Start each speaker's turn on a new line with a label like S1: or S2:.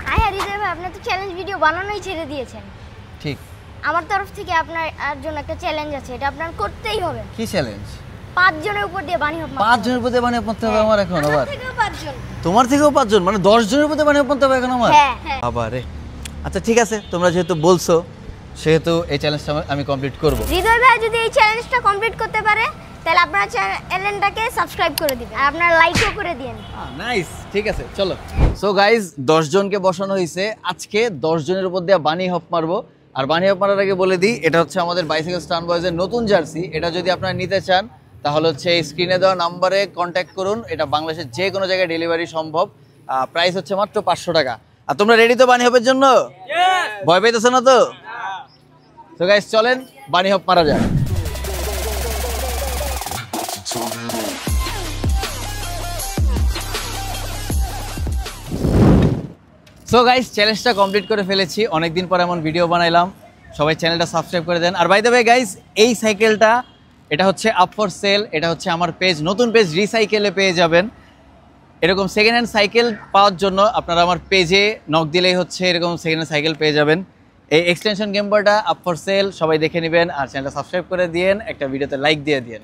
S1: হ্যাঁ হৃদয় ভাই, আপনি তো চ্যালেঞ্জ ভিডিও বানানোই ছেড়ে দিয়েছেন।
S2: ঠিক।
S1: আমার তরফ থেকে আপনার জন্য একটা চ্যালেঞ্জ আছে, এটা আপনার করতেই হবে।
S2: কি চ্যালেঞ্জ?
S1: 5 জনের উপর দিয়ে বানি হপ।
S2: 5 জনের উপর দিয়ে বানি হপ মারতে হবে আমার এখন আবার?
S1: আমার থেকেও 5 জন।
S2: তোমার থেকেও 5 জন, মানে 10 জনের উপর দিয়ে বানি হপ মারতে হবে এখন আমার?
S1: হ্যাঁ হ্যাঁ।
S2: আবারে আচ্ছা ঠিক আছে, তোমরা যেহেতু বলছো সেহেতু এই চ্যালেঞ্জটা আমি কমপ্লিট করব।
S1: হৃদয় ভাই যদি এই চ্যালেঞ্জটা কমপ্লিট করতে পারে তাহলে আপনার চ্যানেলটাকে সাবস্ক্রাইব করে দিবেন আর আপনার লাইকও করে দিন।
S2: নাইস, ঠিক আছে চলো। সো গাইজ 10 জনকে বসানো হয়েছে, আজকে 10 জনের উপর দিয়ে বানি হপ মারবো। আর বানি হপ মারার আগে বলে দিই, এটা হচ্ছে আমাদের বাইসাইকেল স্টান বয়েজের নতুন জার্সি। এটা যদি আপনারা নিতে চান তাহলে হচ্ছে এই স্ক্রিনে দেওয়া নাম্বারে কন্ট্যাক্ট করুন। এটা বাংলাদেশের যে কোনো জায়গায় ডেলিভারি সম্ভব। প্রাইস হচ্ছে মাত্র 500 টাকা। আর তোমরা রেডি তো বানি হপের জন্য? ভয় পাইতেছো না তো? তো গাইজ চলেন বানি হপ মারা যায়। সো গাইস চ্যালেঞ্জটা কমপ্লিট করে ফেলেছি, অনেকদিন পর এমন ভিডিও বানাইলাম। সবাই চ্যানেলটা সাবস্ক্রাইব করে দেন। আর বাই দ্য ওয়ে গাইস, এই সাইকেলটা এটা হচ্ছে আপ ফর সেল। এটা হচ্ছে আমার পেজ, নতুন পেজ রিসাইকেলে পেয়ে যাবেন। এরকম সেকেন্ড হ্যান্ড সাইকেল পাওয়ার জন্য আপনারা আমার পেজে নক দিলেই হচ্ছে এরকম সেকেন্ড হ্যান্ড সাইকেল পেয়ে যাবেন। এই এক্সটেনশন গেমবারটা আপ ফর সেল, সবাই দেখে নেবেন আর চ্যানেলটা সাবস্ক্রাইব করে দিয়েন, একটা ভিডিওতে লাইক দিয়ে দিয়েন।